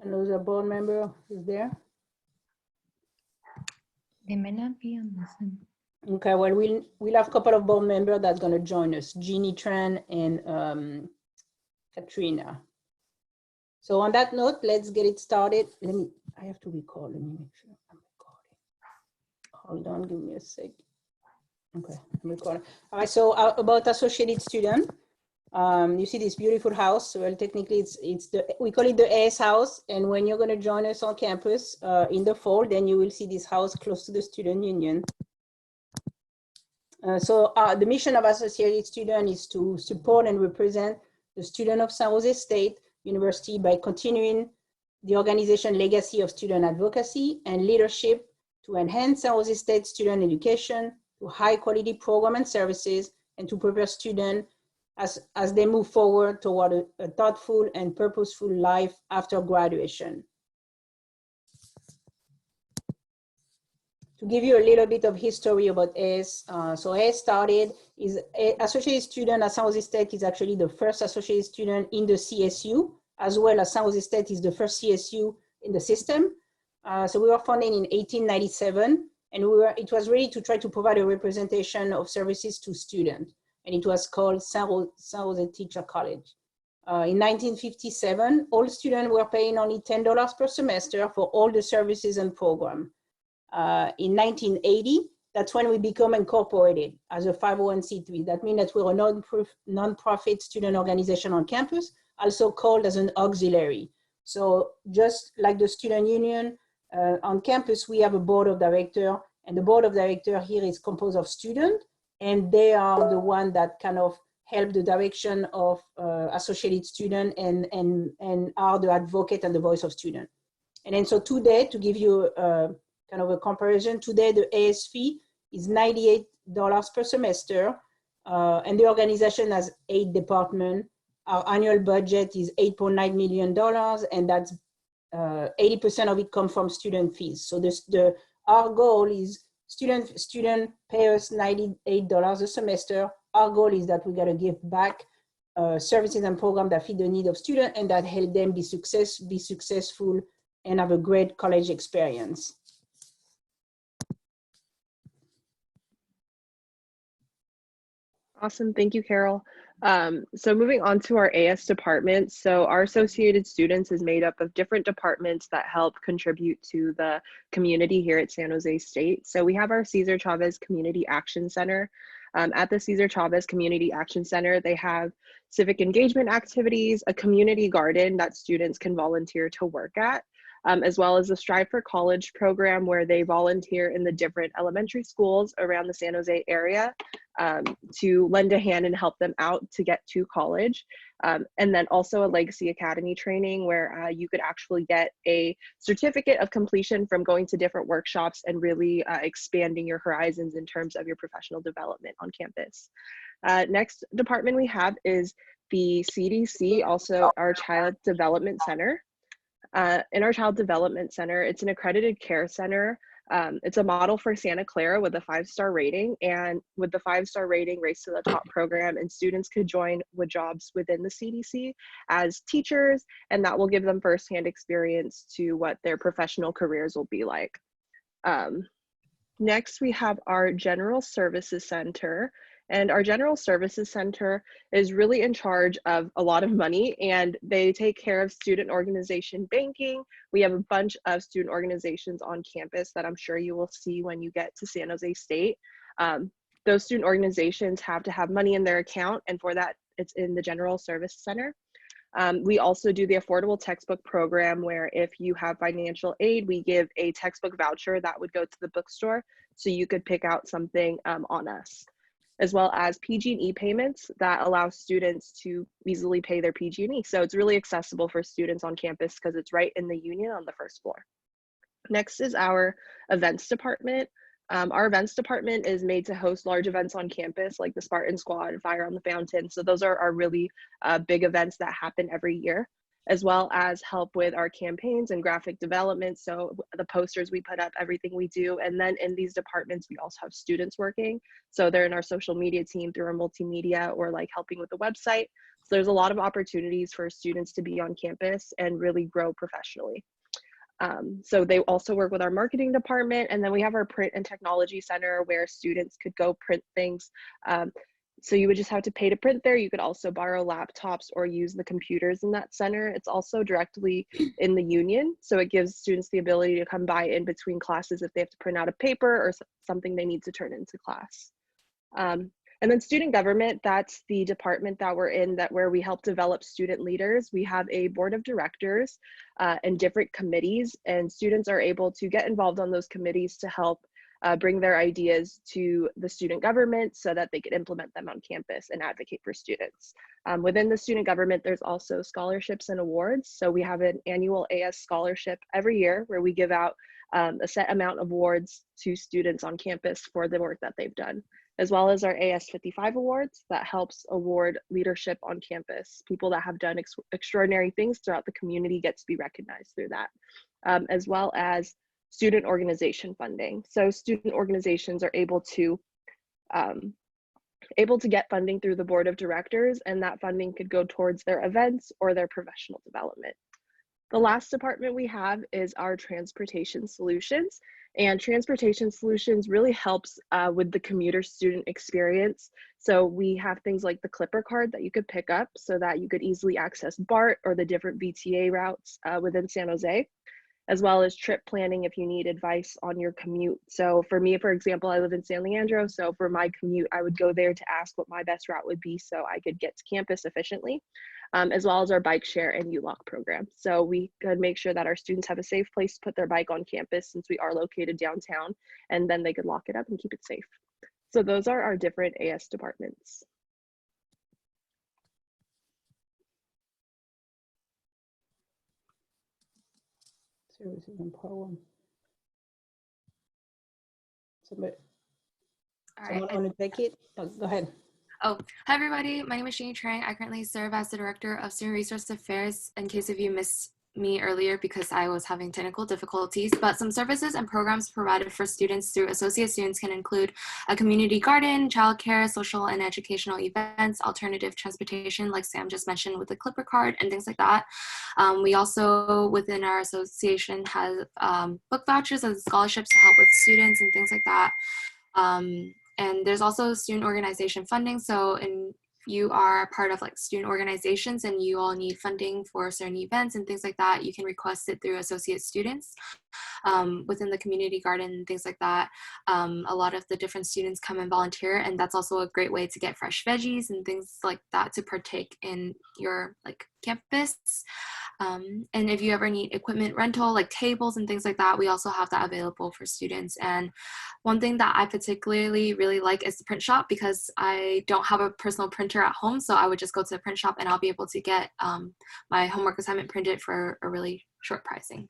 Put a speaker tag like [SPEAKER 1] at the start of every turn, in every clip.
[SPEAKER 1] Another board member is there?
[SPEAKER 2] They may not be on this one.
[SPEAKER 1] Okay, well, we'll have a couple of board members that's going to join us, Jeannie Tran and Katrina. So on that note, let's get it started. I have to record. Let me make sure I'm recording. Hold on, give me a sec. Okay, I'm recording. All right, so about associated student. You see this beautiful house. Well, technically we call it the AS house. And when you're going to join us on campus in the fall, then you will see this house close to the student union. So the mission of associated student is to support and represent the student of San Jose State University by continuing the organization legacy of student advocacy and leadership to enhance San Jose State student education, to high quality program and services, and to prepare students as they move forward toward a thoughtful and purposeful life after graduation. To give you a little bit of history about AS, so AS started, is associated student at San Jose State is actually the first associated student in the CSU, as well as San Jose State is the first CSU in the system. So we were founded in 1897, and it was really to try to provide a representation of services to students. And it was called San Jose Teacher College. In 1957, all students were paying only $10 per semester for all the services and program. In 1980, that's when we become incorporated as a 501c3. That means that we're a non-profit student organization on campus, also called as an auxiliary. So just like the student union, on campus, we have a board of directors, and the board of directors here is composed of students, and they are the one that kind of help the direction of associated student and are the advocate and the voice of student. And then so today, to give you kind of a comparison, today the AS fee is $98 per semester, and the organization has 8 departments. Our annual budget is $8.9 million, and that's 80% of it comes from student fees. So our goal is student pay us $98 a semester. Our goal is that we got to give back services and programs that fit the need of students and that help them be successful and have a great college experience.
[SPEAKER 3] Awesome, thank you, Carol. So moving on to our AS department. So our associated students is made up of different departments that help contribute to the community here at San Jose State. So we have our Cesar Chavez Community Action Center. At the Cesar Chavez Community Action Center, they have civic engagement activities, a community garden that students can volunteer to work at, as well as the Strive for College program where they volunteer in the different elementary schools around the San Jose area to lend a hand and help them out to get to college. And then also a Legacy Academy training where you could actually get a certificate of completion from going to different workshops and really expanding your horizons in terms of your professional development on campus. Next department we have is the CDC, also our Child Development Center. In our Child Development Center, it's an accredited care center. It's a model for Santa Clara with a 5-star rating, and with the 5-star rating, Race to the Top program, and students could join with jobs within the CDC as teachers, and that will give them firsthand experience to what their professional careers will be like. Next, we have our General Services Center. And our General Services Center is really in charge of a lot of money, and they take care of student organization banking. We have a bunch of student organizations on campus that I'm sure you will see when you get to San Jose State. Those student organizations have to have money in their account, and for that, it's in the General Service Center. We also do the affordable textbook program where if you have financial aid, we give a textbook voucher that would go to the bookstore so you could pick out something on us, as well as PG&E payments that allow students to easily pay their PG&E. So it's really accessible for students on campus because it's right in the union on the first floor. Next is our events department. Our events department is made to host large events on campus like the Spartan Squad and Fire on the Fountain. So those are our really big events that happen every year. as well as help with our campaigns and graphic development. So the posters we put up, everything we do. And then in these departments, we also have students working. So they're in our social media team through our multimedia or like helping with the website. So there's a lot of opportunities for students to be on campus and really grow professionally. So they also work with our marketing department, and then we have our print and technology center where students could go print things. So you would just have to pay to print there. You could also borrow laptops or use the computers in that center. It's also directly in the union, so it gives students the ability to come by in between classes if they have to print out a paper or something they need to turn into class. And then student government, that's the department that we're in, where we help develop student leaders. We have a board of directors and different committees, and students are able to get involved on those committees to help bring their ideas to the student government so that they could implement them on campus and advocate for students. Within the student government, there's also scholarships and awards. So we have an annual AS scholarship every year where we give out a set amount of awards to students on campus for the work that they've done, as well as our AS 55 awards that helps award leadership on campus. People that have done extraordinary things throughout the community get to be recognized through that, as well as student organization funding. So student organizations are able to get funding through the board of directors, and that funding could go towards their events or their professional development. The last department we have is our transportation solutions, and transportation solutions really helps with the commuter student experience. So we have things like the Clipper card that you could pick up so that you could easily access BART or the different VTA routes within San Jose, as well as trip planning if you need advice on your commute. So for me, for example, I live in San Leandro, so for my commute, I would go there to ask what my best route would be so I could get to campus efficiently, as well as our bike share and U-Lock program. So we could make sure that our students have a safe place to put their bike on campus since we are located downtown, and then they could lock it up and keep it safe. So those are our different AS departments.
[SPEAKER 1] Services and program. Someone want to take it? Oh, go ahead.
[SPEAKER 4] Oh, hi everybody. My name is Shane Trang. I currently serve as the Director of Student Resource Affairs, in case of you missed me earlier because I was having technical difficulties. But some services and programs provided for students through associate students can include a community garden, childcare, social and educational events, alternative transportation, like Sam just mentioned with the Clipper card and things like that. We also, within our association, have book vouchers and scholarships to help with students and things like that. And there's also student organization funding. So you are part of like student organizations and you all need funding for certain events and things like that, you can request it through associate students. Within the community garden and things like that, a lot of the different students come and volunteer, and that's also a great way to get fresh veggies and things like that to partake in your like campus. And if you ever need equipment rental, like tables and things like that, we also have that available for students. And one thing that I particularly really like is the print shop, because I don't have a personal printer at home. So I would just go to the print shop and I'll be able to get my homework assignment printed for a really short pricing.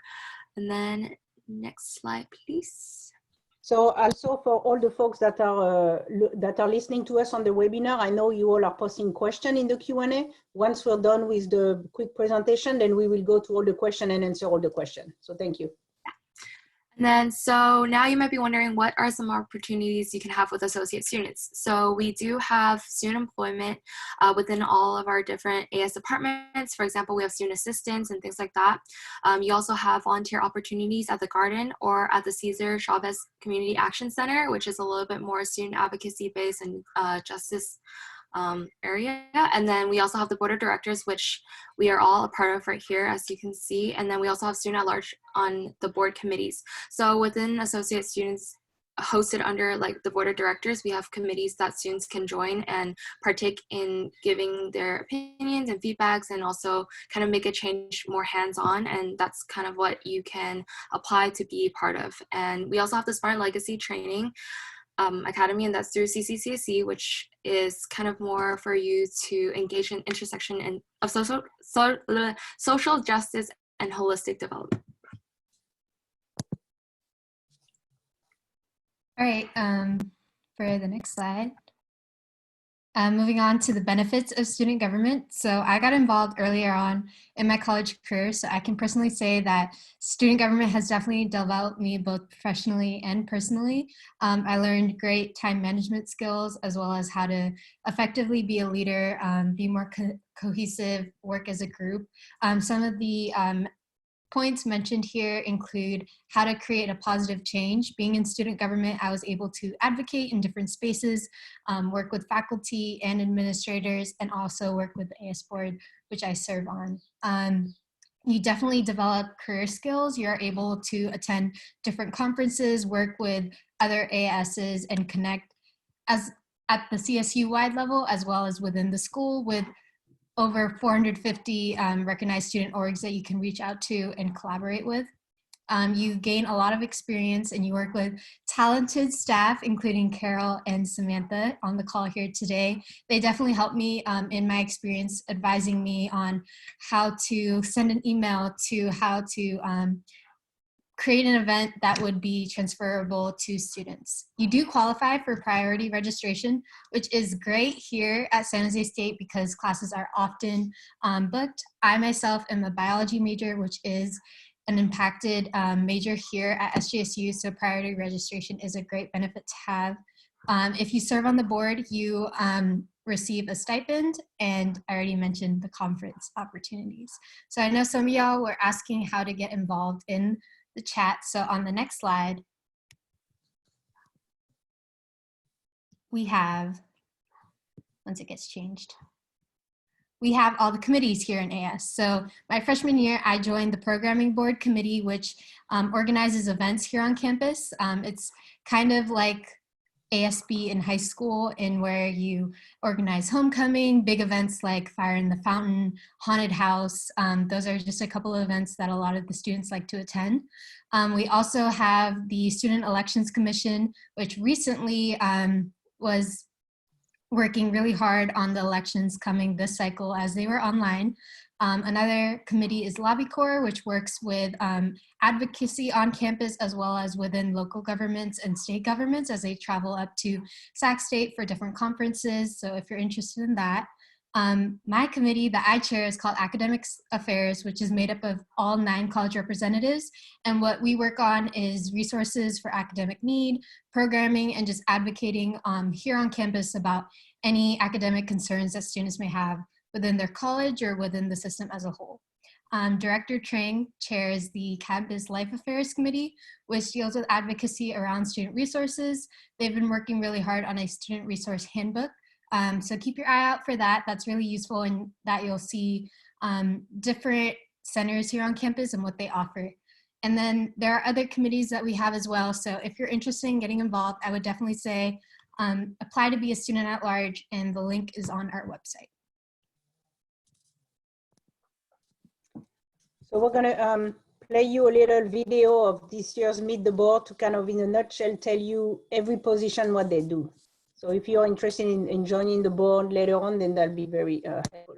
[SPEAKER 4] And then next slide, please.
[SPEAKER 1] So also for all the folks that are listening to us on the webinar, I know you all are posting questions in the Q&A. Once we're done with the quick presentation, then we will go to all the questions and answer all the questions. So thank you.
[SPEAKER 4] And then, so now you might be wondering, what are some opportunities you can have with associate students? So we do have student employment within all of our different AS departments. For example, we have student assistants and things like that. You also have volunteer opportunities at the Garden or at the Cesar Chavez Community Action Center, which is a little bit more student advocacy based and justice area. And then we also have the board of directors, which we are all a part of right here, as you can see. And then we also have student at large on the board committees. So within associate students hosted under like the board of directors, we have committees that students can join and partake in giving their opinions and feedbacks, and also kind of make a change more hands-on. And that's kind of what you can apply to be part of. And we also have the Spartan Legacy Training Academy, and that's through CCCSE, which is kind of more for you to engage in intersection of social justice and holistic development.
[SPEAKER 2] All right, for the next slide. Moving on to the benefits of student government. So I got involved earlier on in my college career, so I can personally say that student government has definitely developed me both professionally and personally. I learned great time management skills, as well as how to effectively be a leader, be more cohesive, work as a group. Some of the points mentioned here include how to create a positive change. Being in student government, I was able to advocate in different spaces, work with faculty and administrators, and also work with the AS board, which I serve on. You definitely develop career skills. You're able to attend different conferences, work with other ASs, and connect as at the CSU-wide level, as well as within the school with over 450 recognized student orgs that you can reach out to and collaborate with. You gain a lot of experience and you work with talented staff, including Carol and Samantha on the call here today. They definitely helped me in my experience, advising me on how to send an email, to how to create an event that would be transferable to students. You do qualify for priority registration, which is great here at San Jose State because classes are often booked. I myself am a biology major, which is an impacted major here at SJSU, so priority registration is a great benefit to have. If you serve on the board, you receive a stipend, and I already mentioned the conference opportunities. So I know some of y'all were asking how to get involved in the chat. So on the next slide, we have, once it gets changed, we have all the committees here in AS. So my freshman year, I joined the programming board committee, which organizes events here on campus. It's kind of like ASB in high school, in where you organize homecoming, big events like Fire in the Fountain, Haunted House. Those are just a couple of events that a lot of the students like to attend. We also have the Student Elections Commission, which recently was working really hard on the elections coming this cycle as they were online. Another committee is Lobby Corps, which works with advocacy on campus as well as within local governments and state governments as they travel up to Sac State for different conferences. So if you're interested in that. My committee that I chair is called Academic Affairs, which is made up of all 9 college representatives. And what we work on is resources for academic need, programming, and just advocating here on campus about any academic concerns that students may have within their college or within the system as a whole. Director Trang chairs the Campus Life Affairs Committee, which deals with advocacy around student resources. They've been working really hard on a student resource handbook. So keep your eye out for that. That's really useful, in that you'll see different centers here on campus and what they offer. And then there are other committees that we have as well. So if you're interested in getting involved, I would definitely say apply to be a student at large, and the link is on our website.
[SPEAKER 1] So we're gonna play you a little video of this year's Meet the Board to kind of in a nutshell tell you every position what they do. So if you're interested in joining the board later on, then that'll be very helpful.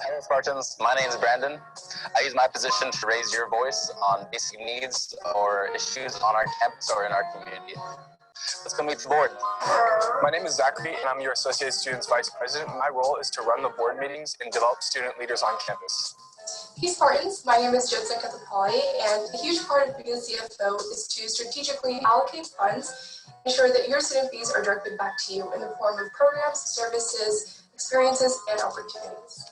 [SPEAKER 5] Hello Spartans, my name is Brandon. I use my position to raise your voice on basic needs or issues on our campus or in our community. Let's go meet the board.
[SPEAKER 6] My name is Zachary, and I'm your Associate Students Vice President. My role is to run the board meetings and develop student leaders on campus.
[SPEAKER 7] Hey Spartans, my name is Joseph Katapali, and a huge part of being a CFO is to strategically allocate funds, ensure that your student fees are directed back to you in the form of programs, services, experiences, and opportunities.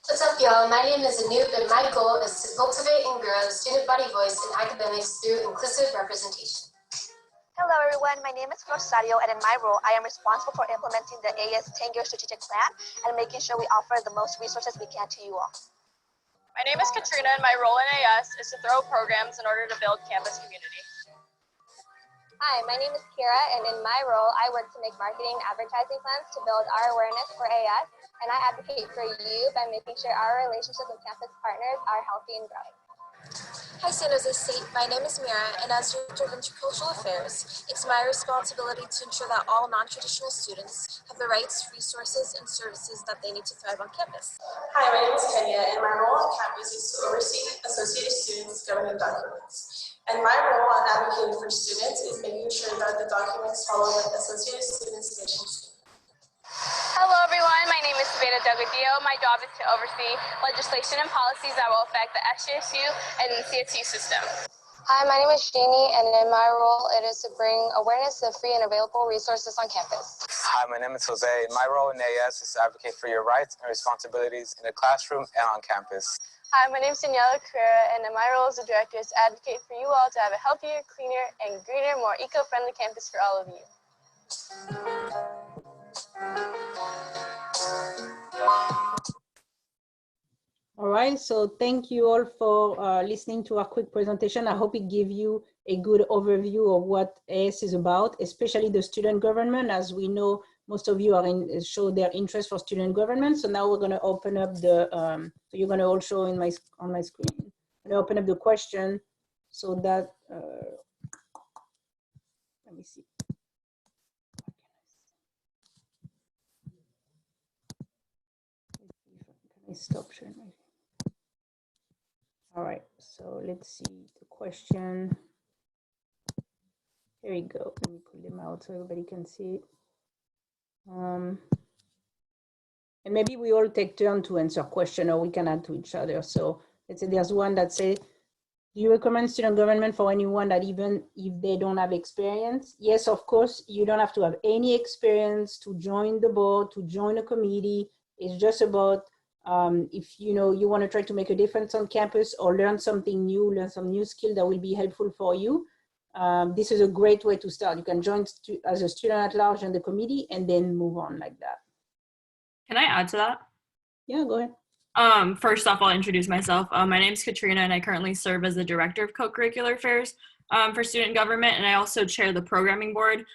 [SPEAKER 8] What's up, y'all? My name is Anoop, and my goal is to cultivate and grow student body voice in academics through inclusive representation.
[SPEAKER 9] Hello everyone, my name is Rosario, and in my role, I am responsible for implementing the AS 10-year strategic plan and making sure we offer the most resources we can to you all.
[SPEAKER 10] My name is Katrina, and my role in AS is to throw programs in order to build campus community.
[SPEAKER 11] Hi, my name is Kira, and in my role, I work to make marketing and advertising plans to build our awareness for AS, and I advocate for you by making sure our relationships with campus partners are healthy and growing.
[SPEAKER 12] Hi, San Jose State. My name is Mira, and as Director of Intercultural Affairs, it's my responsibility to ensure that all non-traditional students have the rights, resources, and services that they need to thrive on campus.
[SPEAKER 7] Hi, my name is Kenya, and my role on campus is to oversee Associated Students' governing documents. And my role on advocating for students is making sure that the documents follow what Associated Students' mission statement.
[SPEAKER 10] Hello everyone, my name is Savannah Dogadillo. My job is to oversee legislation and policies that will affect the SJSU and CSU system.
[SPEAKER 11] Hi, my name is Jeannie, and in my role, it is to bring awareness of free and available resources on campus.
[SPEAKER 6] Hi, my name is Jose. My role in AS is to advocate for your rights and responsibilities in the classroom and on campus.
[SPEAKER 13] Hi, my name is Daniela Carrera, and my role as a director is to advocate for you all to have a healthier, cleaner, and greener, more eco-friendly campus for all of you.
[SPEAKER 1] All right, so thank you all for listening to our quick presentation. I hope it gave you a good overview of what AS is about, especially the student government. As we know, most of you are show their interest for student government. So now we're going to open up the, so you're going to all show on my screen. I'm going to open up the question so that, let me see. Can I stop sharing my? All right, so let's see the question. Here we go. Let me pull them out so everybody can see it. And maybe we all take turn to answer question, or we can add to each other. So let's say there's one that says, do you recommend student government for anyone that even if they don't have experience? Yes, of course, you don't have to have any experience to join the board, to join a committee. It's just about if you want to try to make a difference on campus or learn something new, learn some new skill that will be helpful for you. This is a great way to start. You can join as a student at large in the committee and then move on like that.
[SPEAKER 14] Can I add to that?
[SPEAKER 1] Yeah, go ahead.
[SPEAKER 14] First off, I'll introduce myself. My name is Katrina, and I currently serve as the Director of Co-Curricular Affairs for Student Government, and I also chair the Programming Board,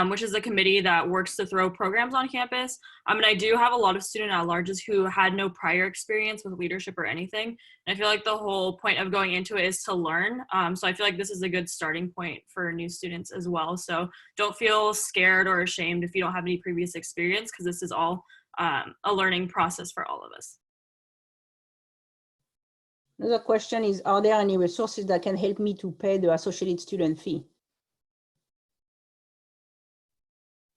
[SPEAKER 14] which is a committee that works to throw programs on campus. And I do have a lot of student at-larges who had no prior experience with leadership or anything. And I feel like the whole point of going into it is to learn. So I feel like this is a good starting point for new students as well. So don't feel scared or ashamed if you don't have any previous experience, because this is all a learning process for all of us.
[SPEAKER 1] Another question is, are there any resources that can help me to pay the associated student fee?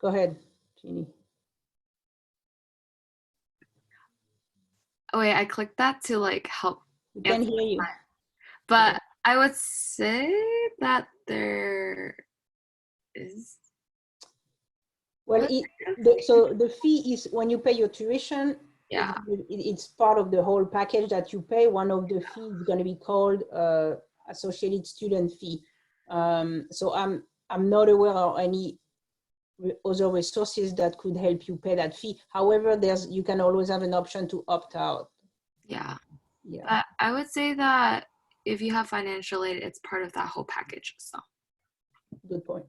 [SPEAKER 1] Go ahead, Jeannie.
[SPEAKER 4] Oh wait, I clicked that to like help.
[SPEAKER 1] We can hear you.
[SPEAKER 4] But
[SPEAKER 1] okay.
[SPEAKER 4] I would say that there is.
[SPEAKER 1] Well, so the fee is when you pay your tuition.
[SPEAKER 4] Yeah.
[SPEAKER 1] It's part of the whole package that you pay. One of the fees is going to be called associated student fee. So I'm not aware of any other resources that could help you pay that fee. However, you can always have an option to opt out.
[SPEAKER 4] Yeah.
[SPEAKER 1] Yeah.
[SPEAKER 4] I would say that if you have financial aid, it's part of that whole package. So.
[SPEAKER 1] Good point.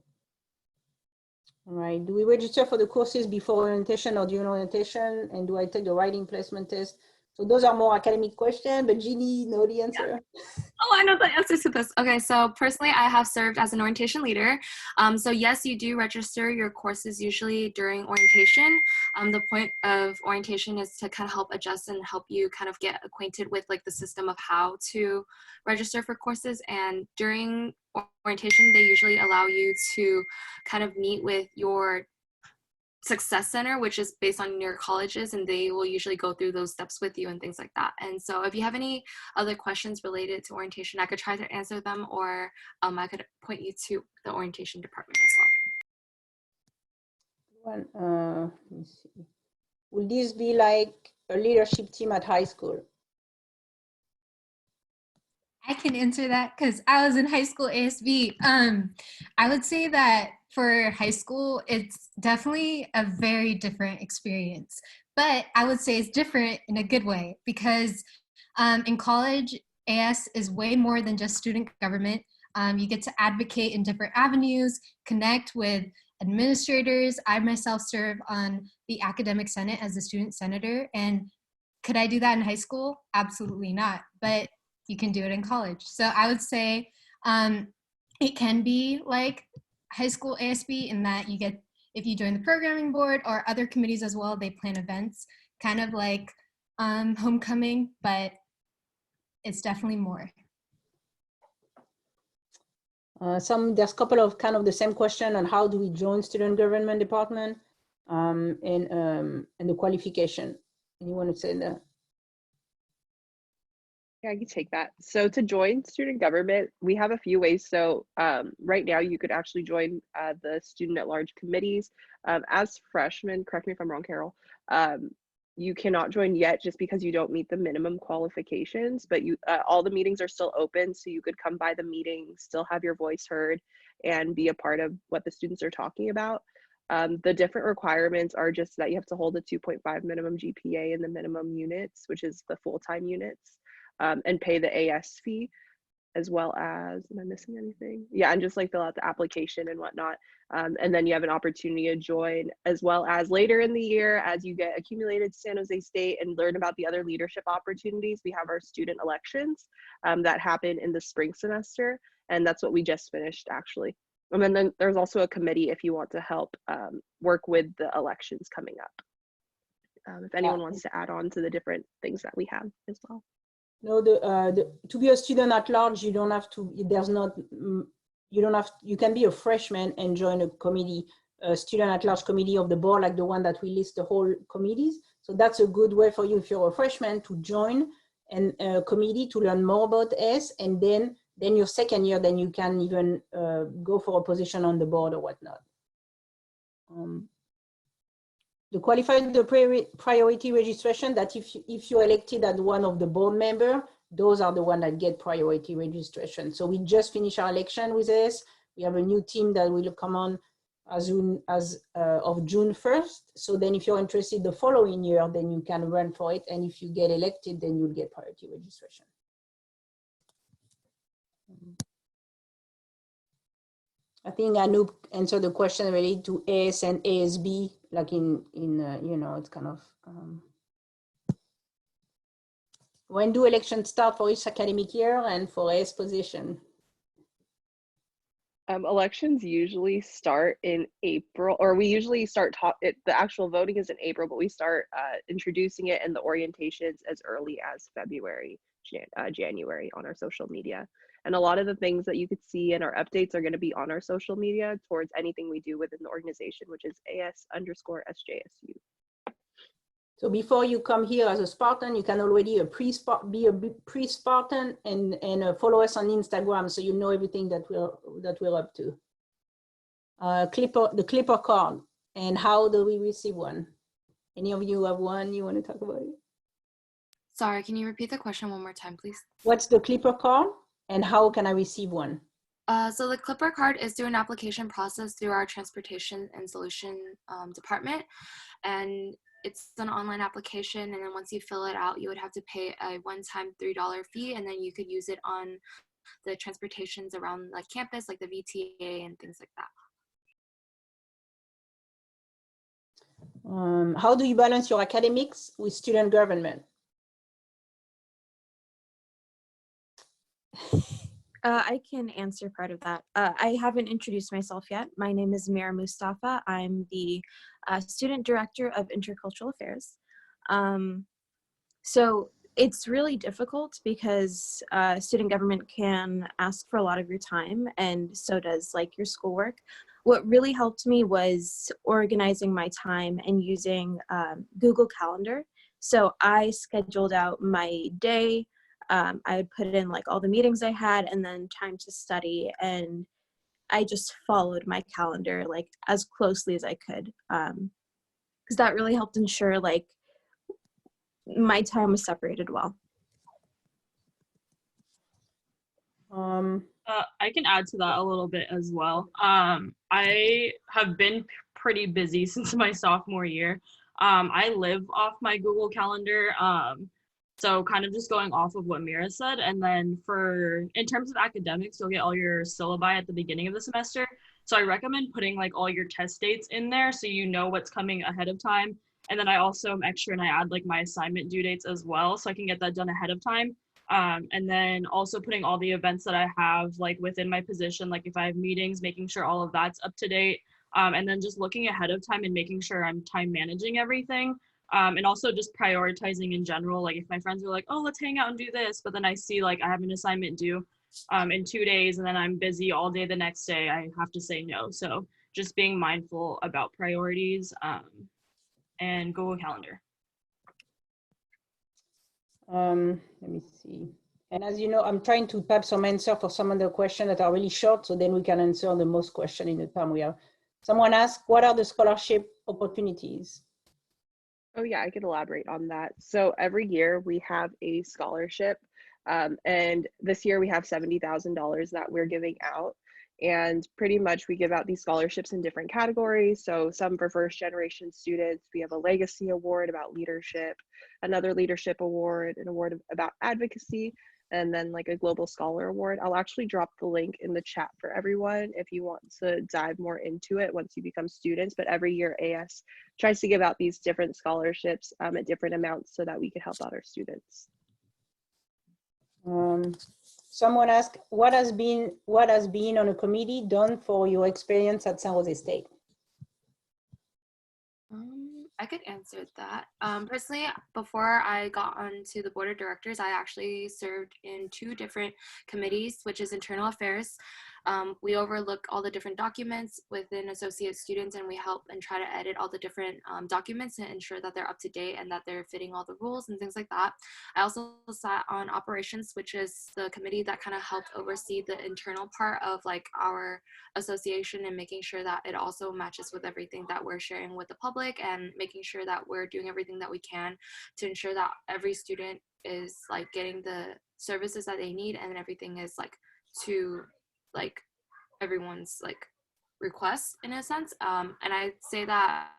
[SPEAKER 1] All right. Do we register for the courses before orientation or during orientation? And do I take the writing placement test? So those are more academic questions, but Jeannie, know the answer.
[SPEAKER 4] Yeah. Oh, I know the answer to this. Okay, so personally, I have served as an orientation leader. So yes, you do register your courses usually during orientation. The point of orientation is to kind of help adjust and help you kind of get acquainted with like the system of how to register for courses. And during orientation, they usually allow you to kind of meet with your Success Center, which is based on your colleges, and they will usually go through those steps with you and things like that. And so if you have any other questions related to orientation, I could try to answer them, or I could point you to the orientation department as
[SPEAKER 1] well. Let me see. Will this be like a leadership team at high school?
[SPEAKER 2] I can answer that because I was in high school ASB. I would say that for high school, it's definitely a very different experience, but I would say it's different in a good way because in college, AS is way more than just student government. You get to advocate in different avenues, connect with administrators. I myself serve on the academic senate as a student senator. And could I do that in high school? Absolutely not. But you can do it in college. So I would say it can be like high school ASB in that you get, if you join the programming board or other committees as well, they plan events, kind of like homecoming, but it's definitely more.
[SPEAKER 1] There's a couple of kind of the same question on how do we join student government department and the qualification. Anyone would say that?
[SPEAKER 3] Yeah, I can take that. So to join student government, we have a few ways. So right now you could actually join the student at large committees. As freshmen, correct me if I'm wrong, Carol, you cannot join yet just because you don't meet the minimum qualifications, but you all the meetings are still open, so you could come by the meeting, still have your voice heard, and be a part of what the students are talking about. The different requirements are just that you have to hold a 2.5 minimum GPA in the minimum units, which is the full-time units, and pay the AS fee, as well as, am I missing anything? Yeah, and just like fill out the application and whatnot. And then you have an opportunity to join, as well as later in the year, as you get accumulated to San Jose State and learn about the other leadership opportunities, we have our student elections that happen in the spring semester. And that's what we just finished, actually. And then there's also a committee if you want to help work with the elections coming up. If anyone wants to add on to the different things that we have as well.
[SPEAKER 1] No, to be a student at large, you don't have to, you can be a freshman and join a committee, a student at large committee of the board, like the one that we list the whole committees. So that's a good way for you, if you're a freshman, to join a committee to learn more about S, and then your second year, then you can even go for a position on the board or whatnot. The qualified priority registration, that if you're elected as one of the board member, those are the ones that get priority registration. So we just finished our election with this. We have a new team that will come on as of June 1st. So then if you're interested the following year, then you can run for it. And if you get elected, then you'll get priority registration. I think Anoop answered the question related to AS and ASB, like in you know, it's kind of, when do elections start for each academic year and for AS position?
[SPEAKER 3] Elections usually start in April, or we usually start, the actual voting is in April, but we start introducing it and the orientations as early as February, January on our social media. And a lot of the things that you could see in our updates are going to be on our social media towards anything we do within the organization, which is AS_SJSU.
[SPEAKER 1] So before you come here as a Spartan, you can already be a pre-Spartan and follow us on Instagram, so you know everything that we're up to. The Clipper card, and how do we receive one? Any of you have one? You want to talk about it?
[SPEAKER 4] Sorry, can you repeat the question one more time, please?
[SPEAKER 1] What's the Clipper card, and how can I receive one?
[SPEAKER 4] So the Clipper card is through an application process through our Transportation and Solution department, and it's an online application, and then once you fill it out, you would have to pay a one-time $3 fee, and then you could use it on the transportations around like campus, like the VTA and things like that.
[SPEAKER 1] How do you balance your academics with student government?
[SPEAKER 15] I can answer part of that. I haven't introduced myself yet. My name is Mira Mustafa. I'm the student director of intercultural affairs. So it's really difficult because student government can ask for a lot of your time, and so does like your schoolwork. What really helped me was organizing my time and using Google Calendar. So I scheduled out my day. I would put in like all the meetings I had and then time to study, and I just followed my calendar like as closely as I could, because that really helped ensure like my time was separated well.
[SPEAKER 14] I can add to that a little bit as well. I have been pretty busy since my sophomore year. I live off my Google Calendar. So kind of just going off of what Mira said, and then in terms of academics, you'll get all your syllabi at the beginning of the semester. So I recommend putting like all your test dates in there so you know what's coming ahead of time. And then I also am extra and I add like my assignment due dates as well, so I can get that done ahead of time. And then also putting all the events that I have like within my position, like if I have meetings, making sure all of that's up to date. And then just looking ahead of time and making sure I'm time managing everything. And also just prioritizing in general. Like if my friends are like, oh, let's hang out and do this, but then I see like I have an assignment due in 2 days and then I'm busy all day the next day, I have to say no. So just being mindful about priorities and Google Calendar.
[SPEAKER 1] Let me see. And as you know, I'm trying to type some answer for some of the questions that are really short, so then we can answer the most question in the time we have. Someone asked, what are the scholarship opportunities?
[SPEAKER 3] Oh yeah, I could elaborate on that. So every year we have a scholarship, and this year we have $70,000 that we're giving out. And pretty much we give out these scholarships in different categories. So some for first generation students, we have a legacy award about leadership, another leadership award, an award about advocacy, and then like a global scholar award. I'll actually drop the link in the chat for everyone if you want to dive more into it once you become students. But every year AS tries to give out these different scholarships at different amounts so that we can help out our students.
[SPEAKER 1] Someone asked, what has been on a committee done for your experience at San Jose State?
[SPEAKER 4] I could answer that. Personally, before I got onto the board of directors, I actually served in 2 different committees, which is internal affairs. We overlook all the different documents within associate students, and we help and try to edit all the different documents and ensure that they're up to date and that they're fitting all the rules and things like that. I also sat on operations, which is the committee that kind of helped oversee the internal part of like our association and making sure that it also matches with everything that we're sharing with the public and making sure that we're doing everything that we can to ensure that every student is like getting the services that they need and everything is like to like everyone's like requests in a sense. And I'd say that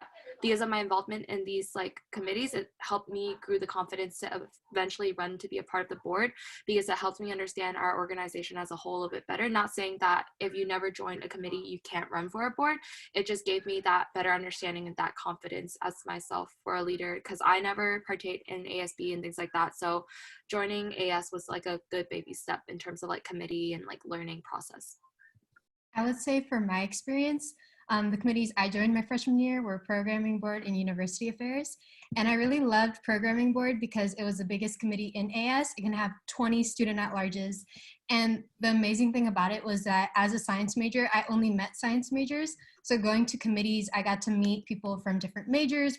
[SPEAKER 4] because of my involvement in these like committees, it helped me grew the confidence to eventually run to be a part of the board, because it helped me understand our organization as a whole a bit better. Not saying that if you never join a committee, you can't run for a board. It just gave me that better understanding and that confidence as myself for a leader, because I never partake in ASB and things like that. So joining AS was like a good baby step in terms of like committee and like learning process.
[SPEAKER 2] I would say for my experience, the committees I joined my freshman year were Programming Board and University Affairs. And I really loved Programming Board because it was the biggest committee in AS. It can have 20 student at-larges. And the amazing thing about it was that as a science major, I only met science majors. So going to committees, I got to meet people from different majors,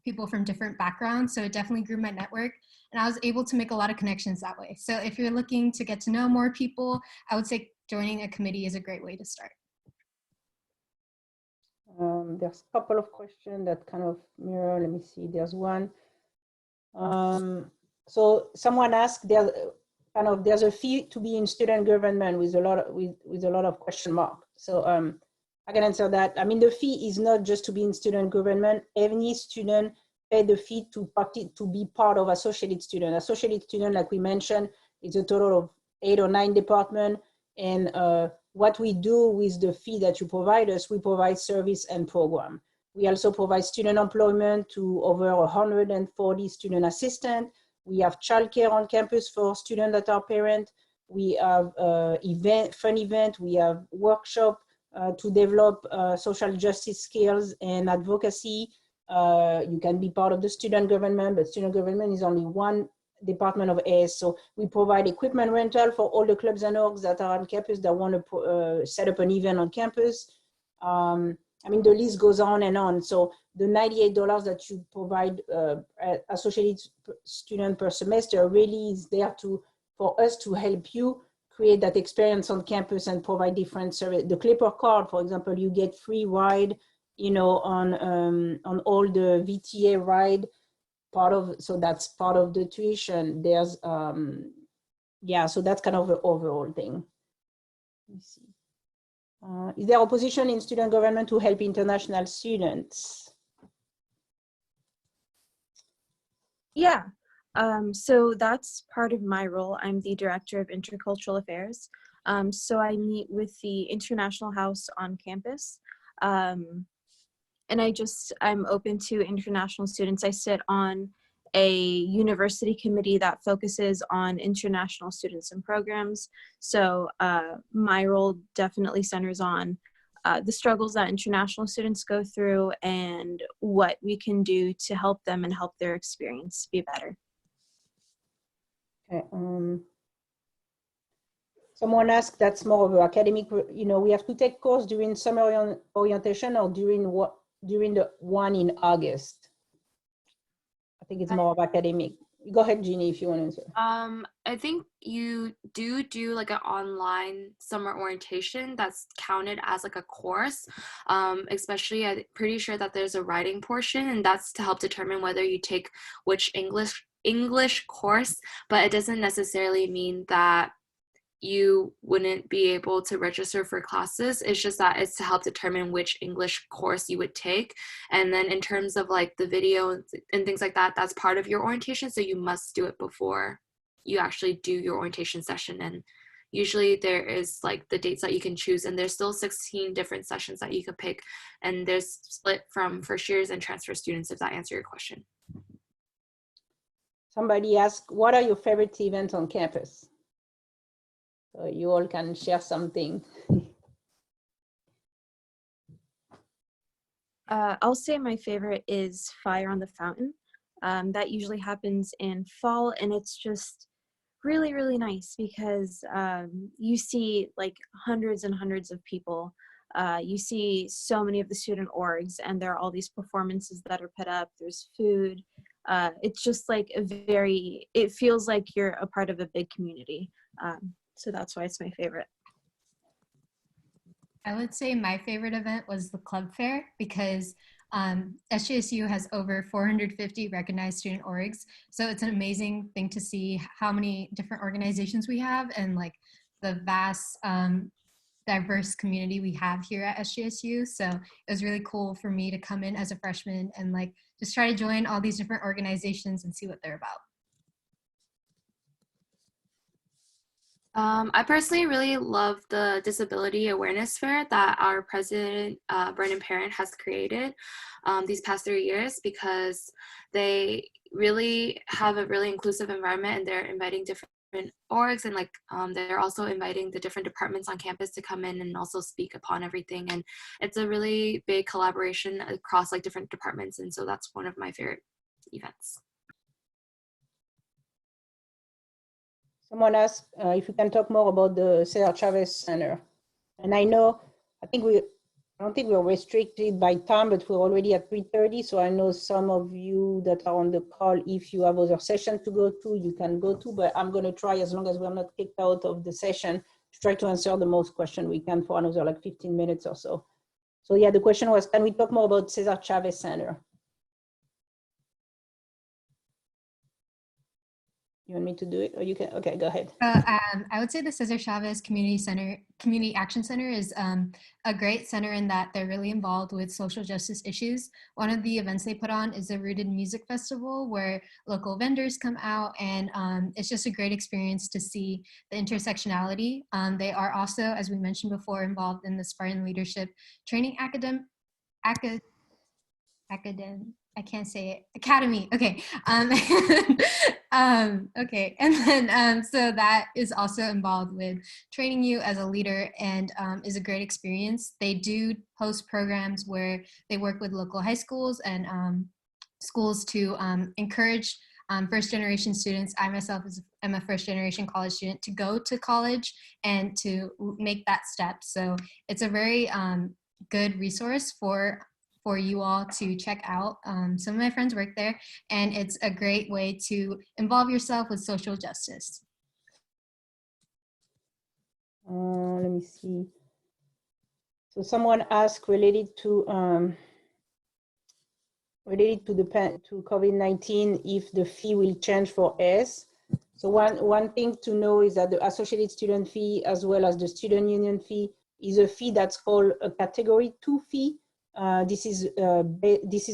[SPEAKER 2] people from different backgrounds. So it definitely grew my network. And I was able to make a lot of connections that way. So if you're looking to get to know more people, I would say joining a committee is a great way to start.
[SPEAKER 1] There's a couple of questions that kind of mirror. Let me see. There's one. So someone asked, there's a fee to be in student government with a lot of question mark. So I can answer that. I mean, the fee is not just to be in student government. Any student pay the fee to be part of associated student. Associated student, like we mentioned, is a total of 8 or 9 departments. And what we do with the fee that you provide us, we provide service and program. We also provide student employment to over 140 student assistants. We have childcare on campus for students that are parents. We have fun event. We have workshop to develop social justice skills and advocacy. You can be part of the student government, but student government is only one department of AS. So we provide equipment rental for all the clubs and orgs that are on campus that want to set up an event on campus. I mean, the list goes on and on. So the $98 that you provide associated student per semester really is there for us to help you create that experience on campus and provide different service. The Clipper card, for example, you get free ride, on all the VTA ride. So that's part of the tuition. There's, so that's kind of the overall thing. Let me see. Is there opposition in student government to help international students?
[SPEAKER 15] Yeah, so that's part of my role. I'm the Director of Intercultural Affairs. So I meet with the International House on campus. And I'm open to international students. I sit on a university committee that focuses on international students and programs. So my role definitely centers on the struggles that international students go through and what we can do to help them and help their experience be better.
[SPEAKER 1] Okay, someone asked, that's more of an academic, we have to take course during summer orientation or during the one in August? I think it's more of academic. Go ahead, Jeannie, if you want to answer.
[SPEAKER 4] I think you do like an online summer orientation that's counted as like a course. Especially, I'm pretty sure that there's a writing portion, and that's to help determine whether you take which English course, but it doesn't necessarily mean that you wouldn't be able to register for classes. It's just that it's to help determine which English course you would take. And then in terms of like the video and things like that, that's part of your orientation. So you must do it before you actually do your orientation session. And usually there is like the dates that you can choose, and there's still 16 different sessions that you could pick. And there's split from first years and transfer students, if that answers your question.
[SPEAKER 1] Somebody asked, what are your favorite events on campus? So you all can share something.
[SPEAKER 15] I'll say my favorite is Fire on the Fountain. That usually happens in fall, and it's just really, really nice because you see like hundreds and hundreds of people. You see so many of the student orgs, and there are all these performances that are put up. There's food. It's just like it feels like you're a part of a big community. So that's why it's my favorite.
[SPEAKER 2] I would say my favorite event was the club fair because SJSU has over 450 recognized student orgs. So it's an amazing thing to see how many different organizations we have and like the vast diverse community we have here at SJSU. So it was really cool for me to come in as a freshman and like just try to join all these different organizations and see what they're about.
[SPEAKER 4] I personally really love the Disability Awareness Fair that our president, Brendan Parent, has created these past 3 years because they really have a really inclusive environment, and they're inviting different orgs, and like they're also inviting the different departments on campus to come in and also speak upon everything. And it's a really big collaboration across like different departments, and so that's one of my favorite events.
[SPEAKER 1] Someone asked if we can talk more about the Cesar Chavez Center. And I don't think we're restricted by time, but we're already at 3:30. So I know some of you that are on the call, if you have other sessions to go to, you can go to, but I'm gonna try, as long as we're not kicked out of the session, to try to answer the most questions we can for another like 15 minutes or so. So yeah, the question was, can we talk more about Cesar Chavez Center? You want me to do it, or you can? Okay, go ahead.
[SPEAKER 2] I would say the Cesar Chavez Community Action Center is a great center in that they're really involved with social justice issues. One of the events they put on is the Rooted Music Festival, where local vendors come out, and it's just a great experience to see the intersectionality. They are also, as we mentioned before, involved in the Spartan Leadership Training Academy. Okay. Okay. And then, so that is also involved with training you as a leader, and is a great experience. They do host programs where they work with local high schools and schools to encourage first generation students. I myself am a first generation college student to go to college and to make that step. So it's a very good resource for you all to check out. Some of my friends work there, and it's a great way to involve yourself with social justice.
[SPEAKER 1] Let me see. So someone asked related to COVID-19 if the fee will change for AS. So one thing to know is that the associated student fee as well as the student union fee is a fee that's called a Category 2 fee. This is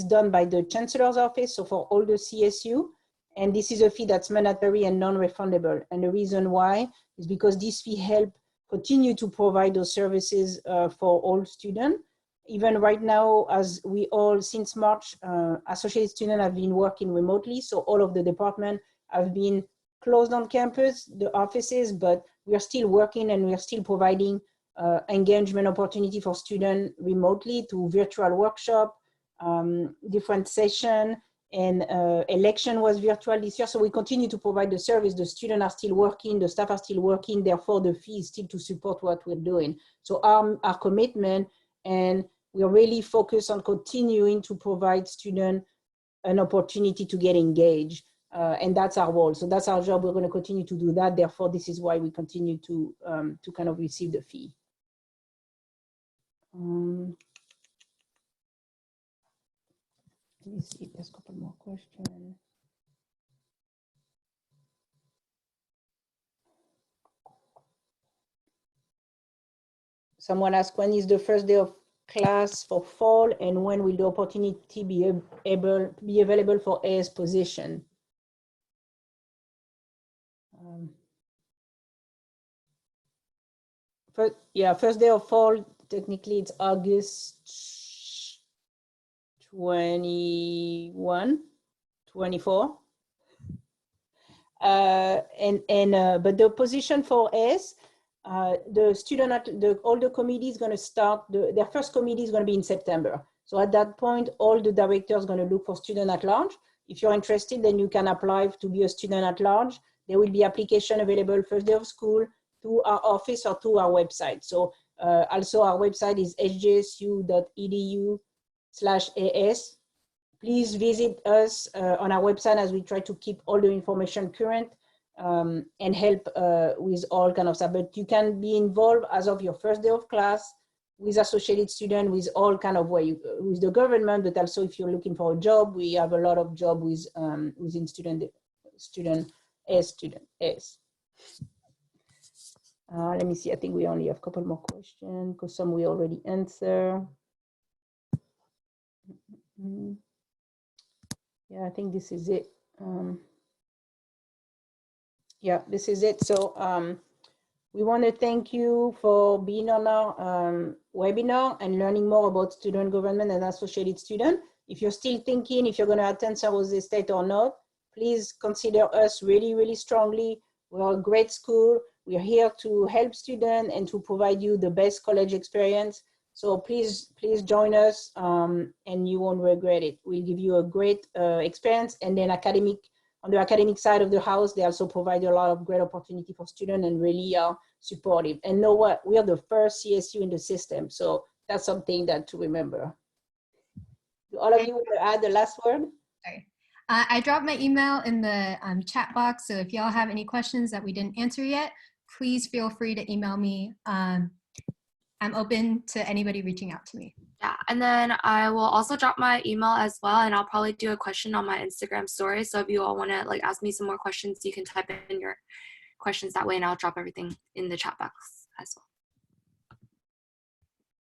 [SPEAKER 1] done by the Chancellor's Office, so for all the CSU, and this is a fee that's mandatory and non-refundable. And the reason why is because this fee helps continue to provide those services for all students. even right now, as we all, since March, associate students have been working remotely. So all of the departments have been closed on campus, the offices, but we are still working and we are still providing engagement opportunity for students remotely through virtual workshop, different session, and election was virtual this year. So we continue to provide the service. The students are still working, the staff are still working, therefore the fee is still to support what we're doing. So our commitment, and we're really focused on continuing to provide students an opportunity to get engaged. And that's our role. So that's our job. We're going to continue to do that. Therefore, this is why we continue to kind of receive the fee. Let me see if there's a couple more questions. Someone asked, when is the first day of class for fall, and when will the opportunity be available for AS position? First day of fall, technically it's August 21, 24. But the position for AS, the student at all the committee is going to start, their first committee is going to be in September. So at that point, all the directors are going to look for student at large. If you're interested, then you can apply to be a student at large. There will be application available first day of school to our office or to our website. So also our website is sjsu.edu/AS. Please visit us on our website as we try to keep all the information current and help with all kind of stuff. But you can be involved as of your first day of class with associated student, with all kind of way, with the government, but also if you're looking for a job, we have a lot of job with within student S. Let me see, I think we only have a couple more questions because some we already answered. Yeah, I think this is it. Yeah, this is it. So we want to thank you for being on our webinar and learning more about student government and associated student. If you're still thinking if you're going to attend San Jose State or not, please consider us really, really strongly. We're a great school. We're here to help students and to provide you the best college experience. So please join us and you won't regret it. We'll give you a great experience, and then on the academic side of the house, they also provide a lot of great opportunity for students and really are supportive. And know what? We are the first CSU in the system. So that's something that to remember. Do all of you want to add the last word?
[SPEAKER 2] Sorry. I dropped my email in the chat box. So if y'all have any questions that we didn't answer yet, please feel free to email me. I'm open to anybody reaching out to me.
[SPEAKER 4] Yeah, and then I will also drop my email as well, and I'll probably do a question on my Instagram story. So if you all want to like ask me some more questions, you can type in your questions that way, and I'll drop everything in the chat box as well.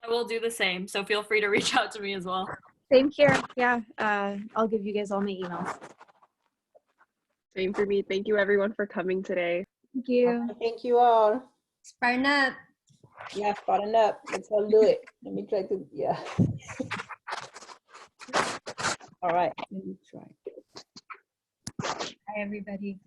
[SPEAKER 14] I will do the same, so feel free to reach out to me as well.
[SPEAKER 15] Same here. Yeah, I'll give you guys all my emails.
[SPEAKER 3] Same for me. Thank you everyone for coming today.
[SPEAKER 15] Thank you.
[SPEAKER 1] Thank you all.
[SPEAKER 2] Spartan up.
[SPEAKER 1] Yeah, Spartan up. Let's all do it. Let me try to, yeah. All right, let me try.
[SPEAKER 2] Hi, everybody.